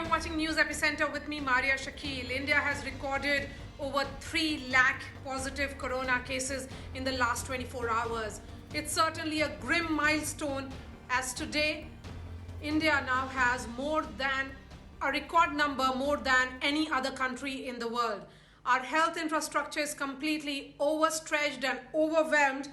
you're watching News Epicenter with me, Marya Shakil. India has recorded over 3 lakh positive corona cases in the last 24 hours. It's certainly a grim milestone, as today India now has more than a record number, more than any other country in the world. Our health infrastructure is completely overstretched and overwhelmed,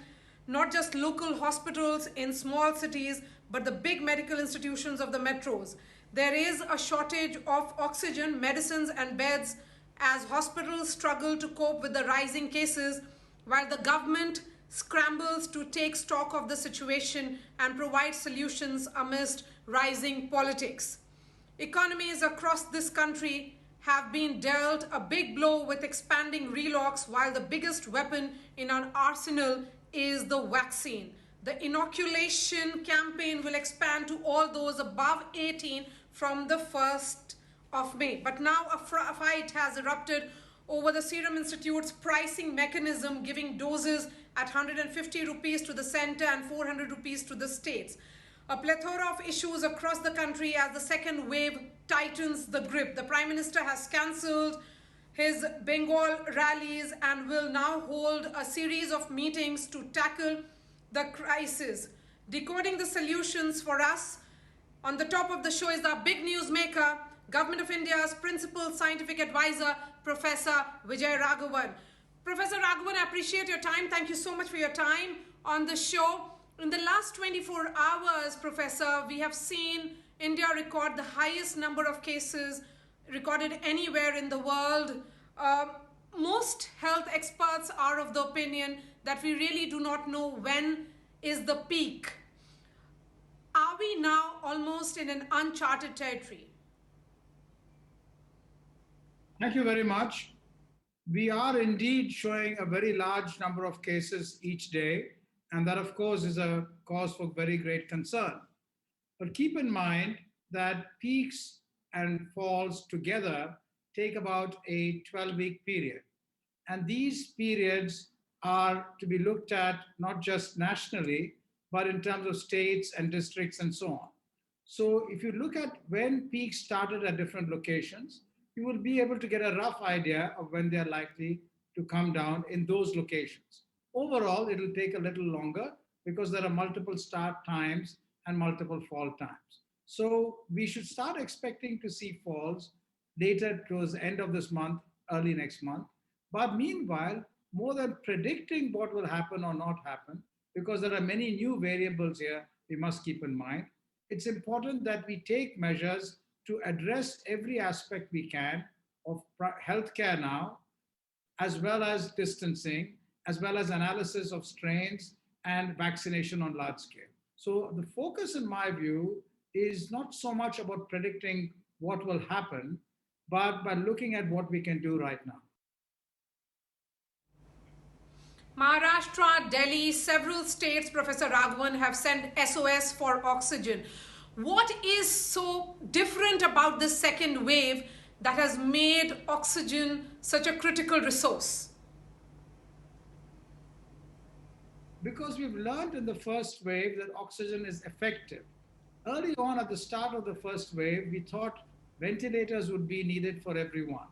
not just local hospitals in small cities, but the big medical institutions of the metros. There is a shortage of oxygen, medicines, and beds as hospitals struggle to cope with the rising cases, while the government scrambles to take stock of the situation and provide solutions amidst rising politics. Economies across this country have been dealt a big blow with expanding relocks, while the biggest weapon in our arsenal is the vaccine. The inoculation campaign will expand to all those above 18 from the 1st of May. But now a fight has erupted over the Serum Institute's pricing mechanism, giving doses at 150 rupees to the center and 400 rupees to the states. A plethora of issues across the country as the second wave tightens the grip. The Prime Minister has cancelled his Bengal rallies and will now hold a series of meetings to tackle the crisis. Decoding the solutions for us, on the top of the show is our big newsmaker, Government of India's Principal Scientific Advisor, Professor Vijay Raghavan. Professor Raghavan, I appreciate your time. Thank you so much for your time on the show. In the last 24 hours, Professor, we have seen India record the highest number of cases recorded anywhere in the world. Most health experts are of the opinion that we really do not know when is the peak. Are we now almost in an uncharted territory? Thank you very much. We are indeed showing a very large number of cases each day, and that, of course, is a cause for very great concern. But keep in mind that peaks and falls together take about a 12-week period. And these periods are to be looked at not just nationally, but in terms of states and districts and so on. So if you look at when peaks started at different locations, you will be able to get a rough idea of when they're likely to come down in those locations. Overall, it'll take a little longer because there are multiple start times and multiple fall times. So we should start expecting to see falls later towards the end of this month, early next month. But meanwhile, more than predicting what will happen or not happen, because there are many new variables here we must keep in mind, it's important that we take measures to address every aspect we can of healthcare now, as well as distancing, as well as analysis of strains and vaccination on large scale. So the focus, in my view, is not so much about predicting what will happen, but by looking at what we can do right now. Maharashtra, Delhi, several states, Professor Raghavan, have sent SOS for oxygen. What is so different about this second wave that has made oxygen such a critical resource? Because we've learned in the first wave that oxygen is effective. Early on at the start of the first wave, we thought ventilators would be needed for everyone.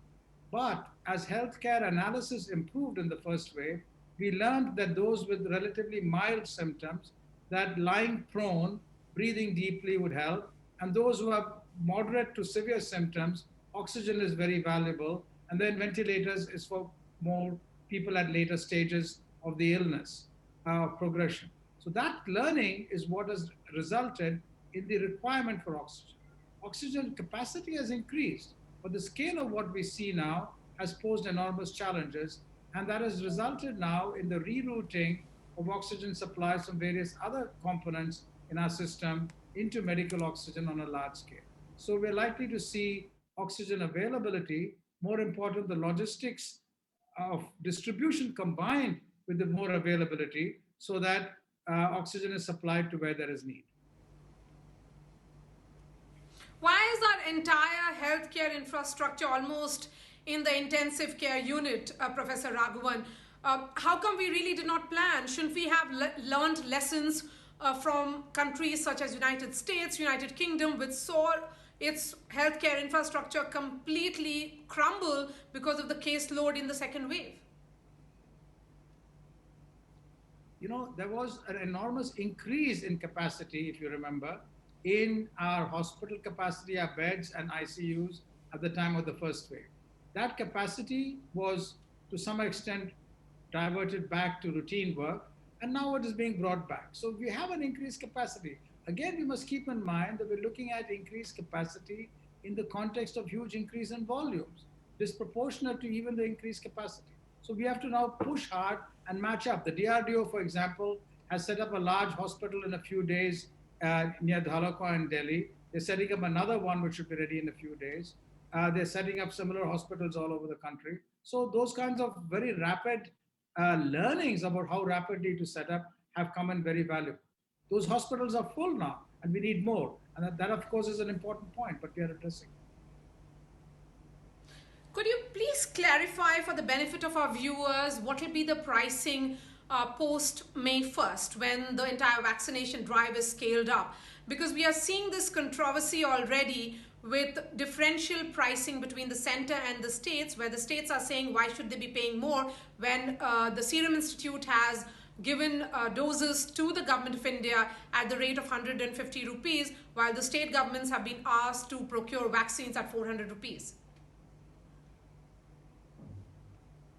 But as healthcare analysis improved in the first wave, we learned that those with relatively mild symptoms, that lying prone, breathing deeply would help. And those who have moderate to severe symptoms, oxygen is very valuable. And then ventilators is for more people at later stages of the illness progression. So that learning is what has resulted in the requirement for oxygen. Oxygen capacity has increased, but the scale of what we see now has posed enormous challenges, and that has resulted now in the rerouting of oxygen supplies from various other components in our system into medical oxygen on a large scale. So we're likely to see oxygen availability, more important, the logistics of distribution combined with the more availability so that oxygen is supplied to where there is need. Why is our entire healthcare infrastructure almost in the intensive care unit, Professor Raghavan? How come we really did not plan? Shouldn't we have learned lessons from countries such as United States, United Kingdom, which saw its healthcare infrastructure completely crumble because of the caseload in the second wave? There was an enormous increase in capacity, if you remember, in our hospital capacity, our beds and ICUs at the time of the first wave. That capacity was to some extent diverted back to routine work, and now it is being brought back. So we have an increased capacity. Again, we must keep in mind that we're looking at increased capacity in the context of huge increase in volumes, disproportionate to even the increased capacity. So we have to now push hard and match up. The DRDO, for example, has set up a large hospital in a few days near Dhalakwa in Delhi. They're setting up another one which should be ready in a few days. They're setting up similar hospitals all over the country. So those kinds of very rapid learnings about how rapidly to set up have come in very valuable. Those hospitals are full now, and we need more. And that of course, is an important point, but we are addressing it. Could you please clarify for the benefit of our viewers what will be the pricing post May 1st when the entire vaccination drive is scaled up? Because we are seeing this controversy already with differential pricing between the center and the states, where the states are saying why should they be paying more when the Serum Institute has given doses to the government of India at the rate of 150 rupees, while the state governments have been asked to procure vaccines at 400 rupees.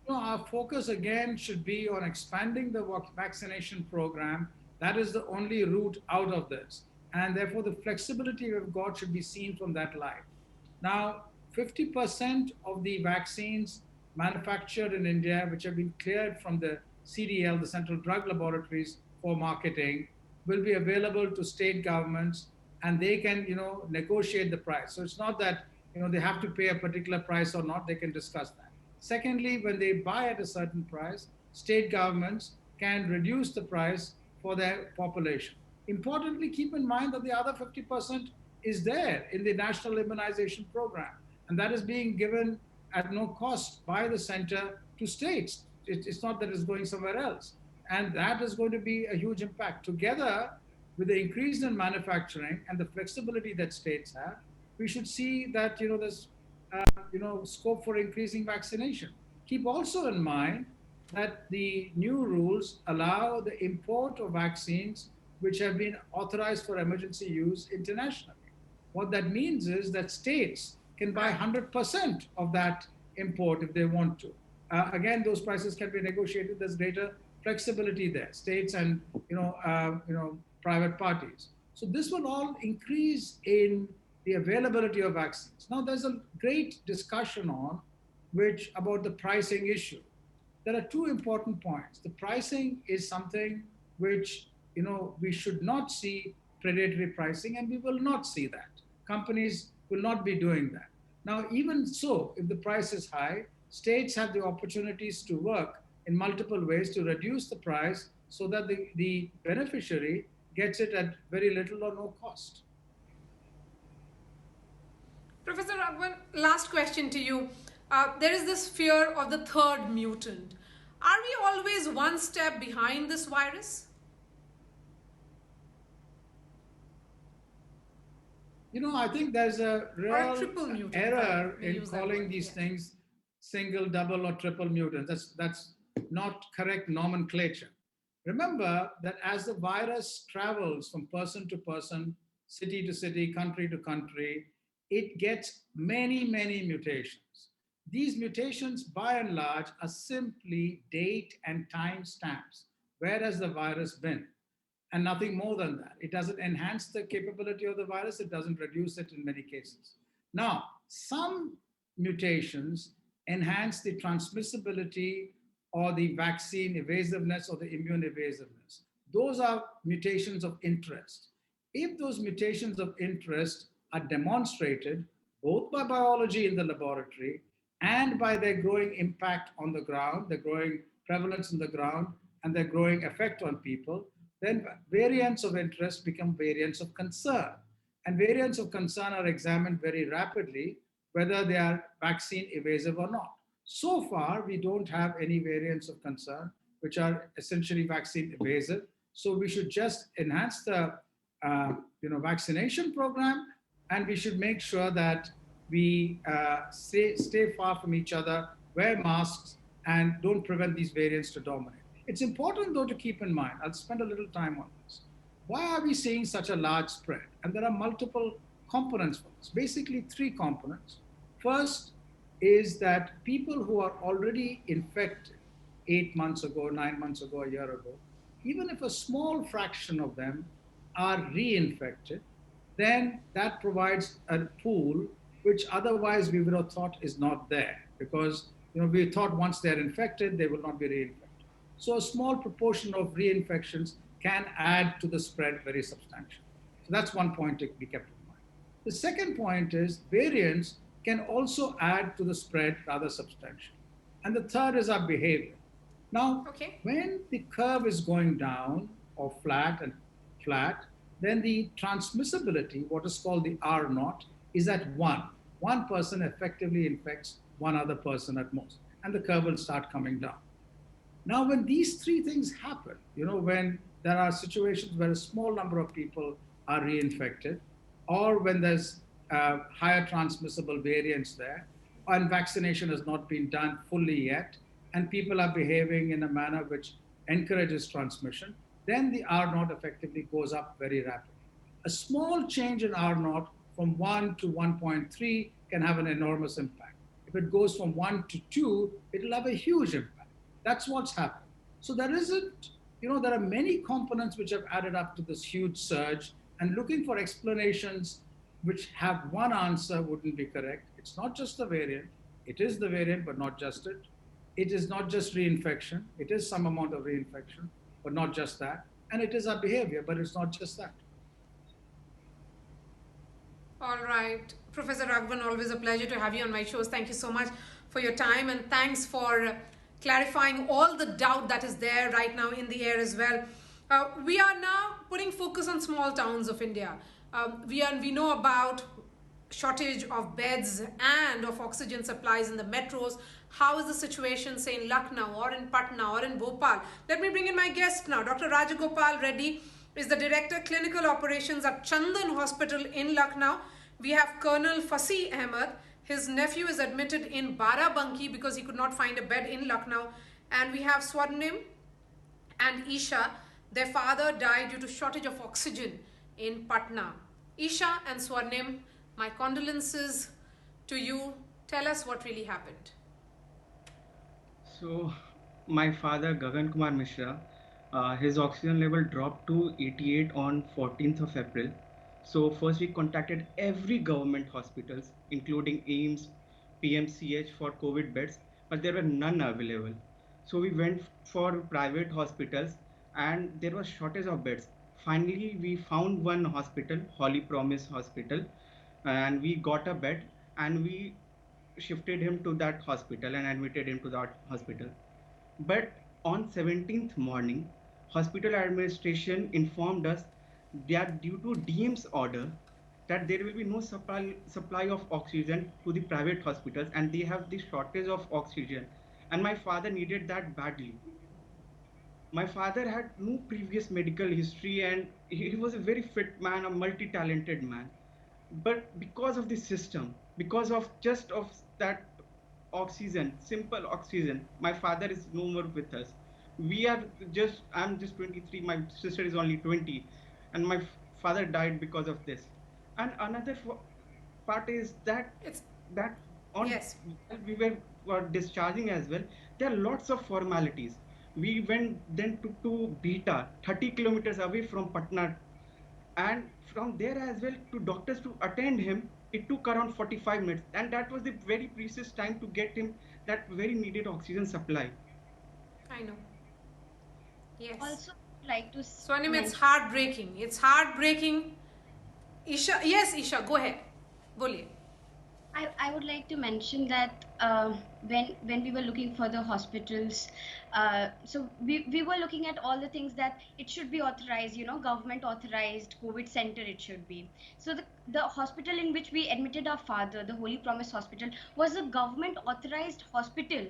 Our focus again should be on expanding the vaccination program. That is the only route out of this. And therefore, the flexibility we've got should be seen from that light. Now, 50% of the vaccines manufactured in India, which have been cleared from the CDL, the Central Drug Laboratories, for marketing, will be available to state governments, and they can, negotiate the price. So it's not that, they have to pay a particular price or not. They can discuss that. Secondly, when they buy at a certain price, state governments can reduce the price for their population. Importantly, keep in mind that the other 50% is there in the national immunization program, and that is being given at no cost by the center to states. It's not that it's going somewhere else. And that is going to be a huge impact. Together with the increase in manufacturing and the flexibility that states have, we should see that, there's scope for increasing vaccination. Keep also in mind that the new rules allow the import of vaccines which have been authorized for emergency use internationally. What that means is that states can buy 100% of that import if they want to. Again, those prices can be negotiated. There's greater flexibility there, states and private parties. So this will all increase in the availability of vaccines. Now, there's a great discussion about the pricing issue. There are two important points. The pricing is something which, we should not see predatory pricing, and we will not see that. Companies will not be doing that. Now, even so, if the price is high, states have the opportunities to work in multiple ways to reduce the price so that the beneficiary gets it at very little or no cost. Professor Raghavan, last question to you. There is this fear of the third mutant. Are we always one step behind this virus? I think there's a real mutant, error in calling these things single, double, or triple mutants. That's not correct nomenclature. Remember that as the virus travels from person to person, city to city, country to country, it gets many, many mutations. These mutations, by and large, are simply date and time stamps. Where has the virus been? And nothing more than that. It doesn't enhance the capability of the virus. It doesn't reduce it in many cases. Now, some mutations enhance the transmissibility or the vaccine evasiveness or the immune evasiveness. Those are mutations of interest. If those mutations of interest are demonstrated both by biology in the laboratory and by their growing impact on the ground, the growing prevalence in the ground, and their growing effect on people, then variants of interest become variants of concern. And variants of concern are examined very rapidly, whether they are vaccine evasive or not. So far, we don't have any variants of concern, which are essentially vaccine evasive. So we should just enhance the vaccination program and we should make sure that we stay far from each other, wear masks, and don't prevent these variants to dominate. It's important, though, to keep in mind, I'll spend a little time on this. Why are we seeing such a large spread? And there are multiple components for this, basically three components. First is that people who are already infected 8 months ago, 9 months ago, a year ago, even if a small fraction of them are reinfected, then that provides a pool which otherwise we would have thought is not there, because we thought once they're infected, they will not be reinfected. So a small proportion of reinfections can add to the spread very substantially. So that's one point to be kept in mind. The second point is variants can also add to the spread rather substantially. And the third is our behavior. Now, Okay. when the curve is going down or flat, then the transmissibility, what is called the R naught, is at 1. One person effectively infects one other person at most, and the curve will start coming down. Now, when these three things happen, when there are situations where a small number of people are reinfected, or when there's higher transmissible variants there, and vaccination has not been done fully yet, and people are behaving in a manner which encourages transmission, then the R naught effectively goes up very rapidly. A small change in R naught from 1 to 1.3 can have an enormous impact. If it goes from 1 to 2, it'll have a huge impact. That's what's happened. So there are many components which have added up to this huge surge, and looking for explanations which have one answer wouldn't be correct. It's not just the variant. It is the variant, but not just it. It is not just reinfection. It is some amount of reinfection, but not just that. And it is our behavior, but it's not just that. All right. Professor Raghavan, always a pleasure to have you on my shows. Thank you so much for your time, and thanks for clarifying all the doubt that is there right now in the air as well. We are now putting focus on small towns of India. We know about shortage of beds and of oxygen supplies in the metros. How is the situation, say, in Lucknow or in Patna or in Bhopal? Let me bring in my guest now. Dr. Rajagopal Reddy is the Director Clinical Operations at Chandan Hospital in Lucknow. We have Colonel Fasih Ahmed. His nephew is admitted in Barabanki because he could not find a bed in Lucknow. And we have Swarnim and Isha. Their father died due to shortage of oxygen in Patna. Isha and Swarnim, my condolences to you. Tell us what really happened. So, my father, Gagan Kumar Mishra, his oxygen level dropped to 88 on 14th of April. So, first we contacted every government hospitals, including AIIMS, PMCH for COVID beds, but there were none available. So, we went for private hospitals and there was shortage of beds. Finally, we found one hospital, Holy Promise Hospital, and we got a bed and we shifted him to that hospital and admitted him to that hospital. But on 17th morning, hospital administration informed us that due to DM's order that there will be no supply of oxygen to the private hospitals and they have the shortage of oxygen, and my father needed that badly. My father had no previous medical history and he was a very fit man, a multi-talented man. But because of the system, because of just of that oxygen, simple oxygen, my father is no more with us. I'm just 23, my sister is only 20, and my father died because of this. And another part is that It's that on yes. were discharging as well, there are lots of formalities. We went then to Beta, 30 kilometers away from Patna, and from there as well to doctors to attend him, it took around 45 minutes, and that was the very precious time to get him that very needed oxygen supply. I know. Yes. Also, like to Swarnim, it's mention, heartbreaking. It's heartbreaking. Isha, yes, Isha, go ahead. Boliye. I would like to mention that when we were looking for the hospitals, so we were looking at all the things that it should be authorized, government authorized COVID center it should be. So the hospital in which we admitted our father, the Holy Promise Hospital, was a government authorized hospital.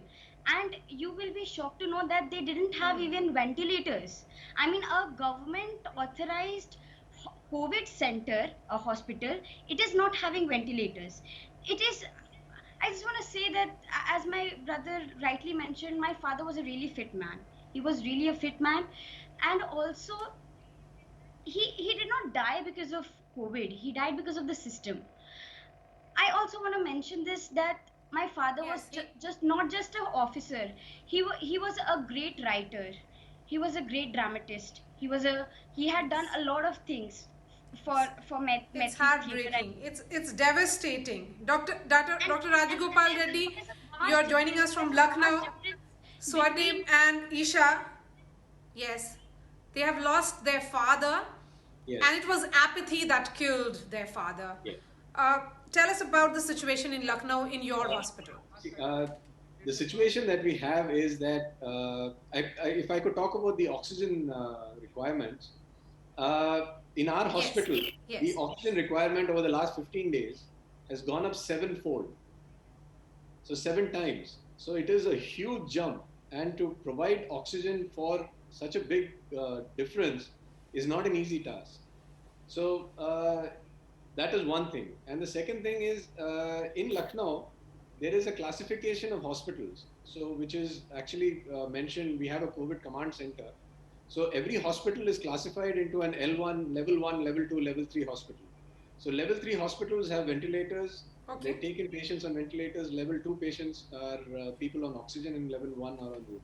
And you will be shocked to know that they didn't have even ventilators. I mean, a government authorized COVID center, a hospital, it is not having ventilators. It is, I just want to say that, as my brother rightly mentioned, my father was a really fit man. He was really a fit man. And also, he did not die because of COVID. He died because of the system. I also want to mention this, that my father was Yes, he, just not just an officer. He was a great writer. He was a great dramatist. He had done yes. a lot of things for It's Maitri Theatre. heartbreaking. It's devastating. And Dr. Rajagopal Reddy, there's a you're vast joining difference. us from There's a vast Lucknow. difference Swadip between, and Isha, yes, they have lost their father, Yes. and it was apathy that killed their father. Yeah. Tell us about the situation in Lucknow in your hospital. See, the situation that we have is that if I could talk about the oxygen requirements, in our Yes, hospital, yes. the oxygen requirement over the last 15 days has gone up 7-fold. So 7 times. So it is a huge jump. And to provide oxygen for such a big difference is not an easy task. So that is one thing. And the second thing is in Lucknow, there is a classification of hospitals. So which is actually mentioned, we have a COVID command center. So every hospital is classified into an L1, level 1, level 2, level 3 hospital. So level 3 hospitals have ventilators. Okay. They take in patients on ventilators. Level 2 patients are people on oxygen, and level 1 are on room.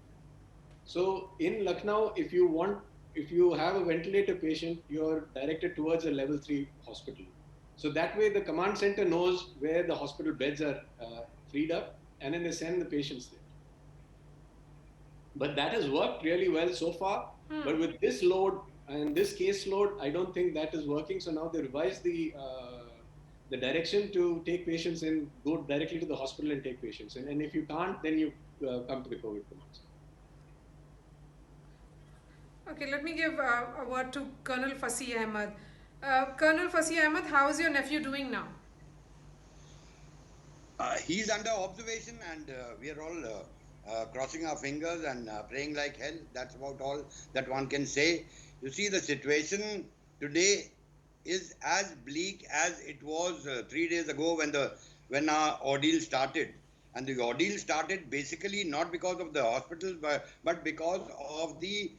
So in Lucknow, if you have a ventilator patient, you're directed towards a level 3 hospital. So that way the command center knows where the hospital beds are freed up, and then they send the patients there. But that has worked really well so far. But with this load and this case load, I don't think that is working. So now they revised the direction to take patients in, go directly to the hospital and take patients in. And if you can't, then you come to the COVID command center. Okay, let me give a word to Colonel Fasih Ahmed. Colonel Fasih Ahmed, how is your nephew doing now? He's under observation, and we are all crossing our fingers and praying like hell. That's about all that one can say. You see, the situation today is as bleak as it was 3 days ago when our ordeal started. And the ordeal started basically not because of the hospitals, but because of the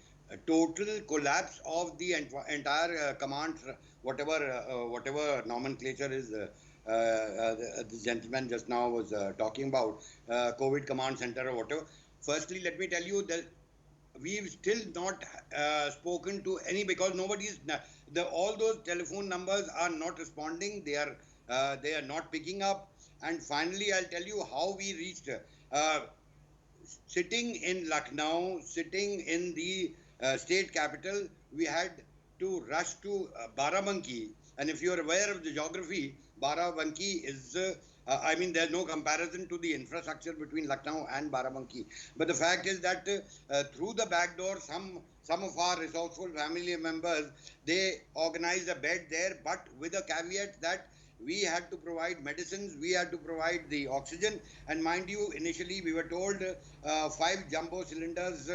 total collapse of the entire command, whatever nomenclature is. The gentleman just now was talking about COVID command center or whatever. Firstly, let me tell you that we've still not spoken to any, because nobody's all those telephone numbers are not responding. They are not picking up. And finally, I'll tell you how we reached. Sitting in Lucknow, sitting in the state capital, we had to rush to Barabanki. And if you're aware of the geography, Barabanki is, I mean, there's no comparison to the infrastructure between Lucknow and Barabanki. But the fact is that through the back door, some of our resourceful family members, they organized a bed there, but with a caveat that we had to provide medicines, we had to provide the oxygen. And mind you, initially we were told 5 jumbo cylinders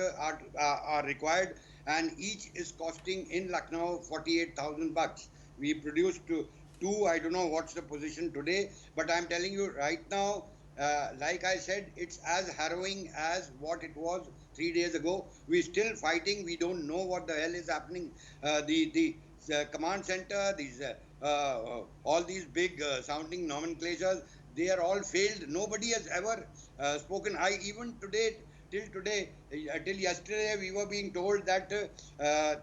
are required, and each is costing in Lucknow 48,000 bucks. We produced two. I don't know what's the position today, but I'm telling you right now, like I said, it's as harrowing as what it was 3 days ago. We're still fighting. We don't know what the hell is happening. The command center, all these big sounding nomenclatures, they are all failed. Nobody has ever spoken. Till yesterday, we were being told that the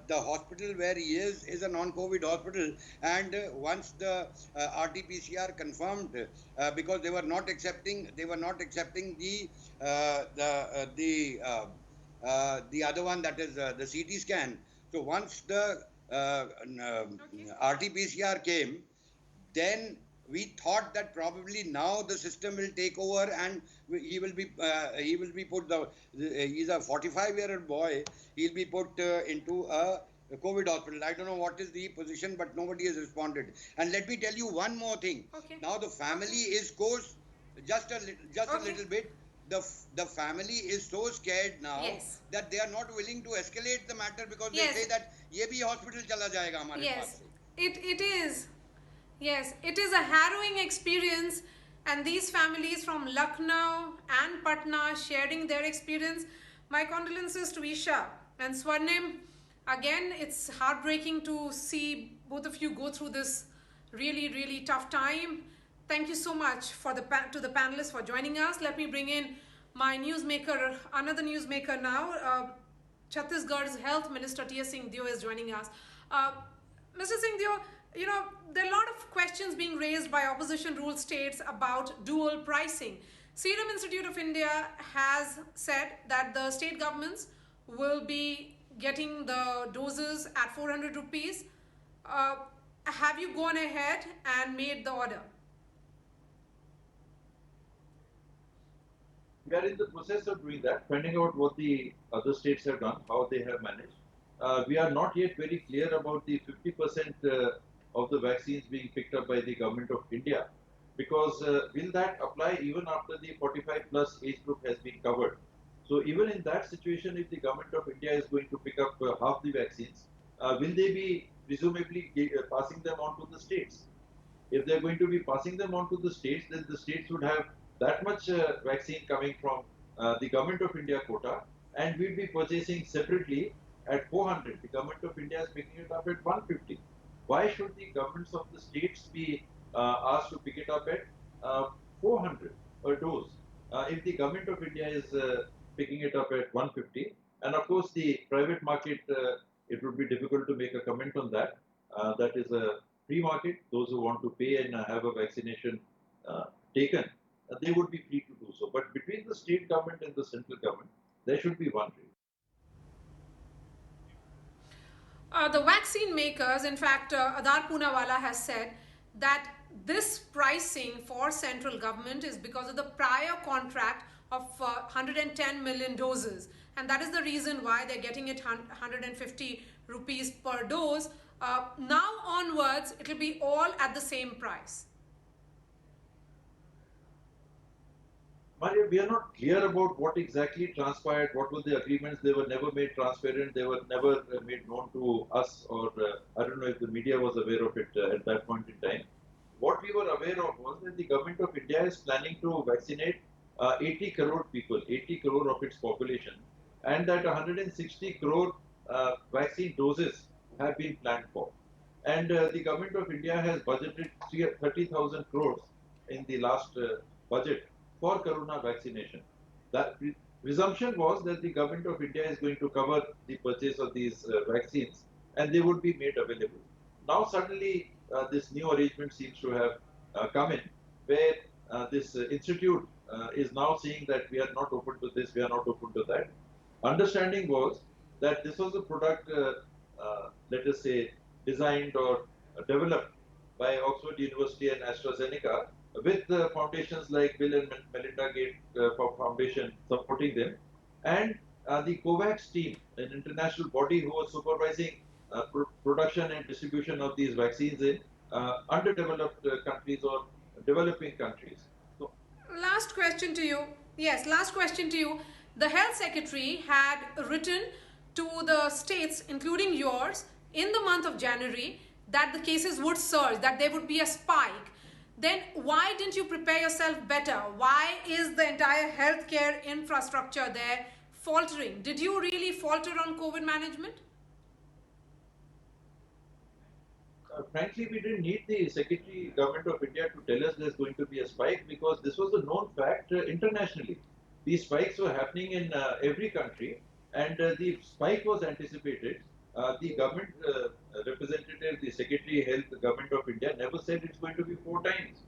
hospital where he is a non-COVID hospital, and once the RT-PCR confirmed, because they were not accepting the other one, that is the CT scan. So once the RT-PCR came, then we thought that probably now the system will take over and he will be put, he's a 45-year-old boy, he'll be put into a COVID hospital. I don't know what is the position, but nobody has responded. And let me tell you one more thing. Okay. Now the family is just a little bit. The family is so scared now that they are not willing to escalate the matter, because they say that ये भी hospital चला जाएगा हमारे पास से. It is. Yes, it is a harrowing experience, and these families from Lucknow and Patna sharing their experience. My condolences to Isha and Swarnim. Again, it's heartbreaking to see both of you go through this really tough time. Thank you so much for to the panelists for joining us. Let me bring in my newsmaker, another newsmaker now. Chhattisgarh's Health Minister T.S. Singh Deo is joining us. Mr. Singh Deo, you know, there are a lot of questions being raised by opposition ruled states about dual pricing. Serum Institute of India has said that the state governments will be getting the doses at 400 rupees. Have you gone ahead and made the order? We are in the process of doing that, finding out what the other states have done, how they have managed. We are not yet very clear about the 50% of the vaccines being picked up by the government of India, because will that apply even after the 45 plus age group has been covered? So even in that situation, if the government of India is going to pick up half the vaccines, will they be presumably passing them on to the states? If they're going to be passing them on to the states, then the states would have that much vaccine coming from the government of India quota, and we'd be purchasing separately at 400. The government of India is picking it up at 150. Why should the governments of the states be asked to pick it up at 400 per dose if the government of India is picking it up at 150? And of course, the private market, it would be difficult to make a comment on that. That is a free market. Those who want to pay and have a vaccination taken, they would be free to do so. But between the state government and the central government, there should be one rate. The vaccine makers, in fact, Adar Poonawalla has said that this pricing for central government is because of the prior contract of 110 million doses, and that is the reason why they're getting it 150 rupees per dose. Now onwards, it will be all at the same price. Marya, we are not clear about what exactly transpired, what were the agreements. They were never made transparent, they were never made known to us, or I don't know if the media was aware of it at that point in time. What we were aware of was that the government of India is planning to vaccinate 80 crore people, 80 crore of its population, and that 160 crore vaccine doses have been planned for. And the government of India has budgeted 30,000 crores in the last budget for corona vaccination. The presumption was that the government of India is going to cover the purchase of these vaccines and they would be made available. Now suddenly this new arrangement seems to have come in, where this institute is now saying that we are not open to this, we are not open to that. Understanding was that this was a product, let us say, designed or developed by Oxford University and AstraZeneca, with foundations like Bill and Melinda Gates Foundation supporting them, and the COVAX team, an international body who was supervising production and distribution of these vaccines in underdeveloped countries or developing countries. So, last question to you. Yes, last question to you. The health secretary had written to the states, including yours, in the month of January, that the cases would surge, that there would be a spike. Then why didn't you prepare yourself better? Why is the entire healthcare infrastructure there faltering? Did you really falter on COVID management? Frankly, we didn't need the Secretary Government of India to tell us there's going to be a spike, because this was a known fact internationally. These spikes were happening in every country, and the spike was anticipated. The government representative, the Secretary Health, the Government of India never said it's going to be 4 times.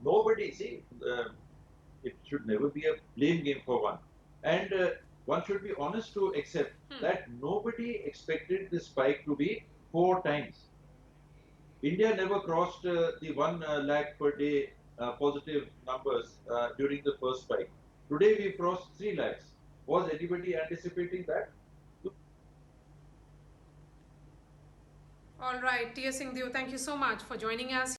Nobody, see, it should never be a blame game for one. And one should be honest to accept that nobody expected the spike to be 4 times. India never crossed the 1 lakh per day positive numbers during the first spike. Today we crossed 3 lakhs. Was anybody anticipating that? All right, T.S. Singh Deo, thank you so much for joining us.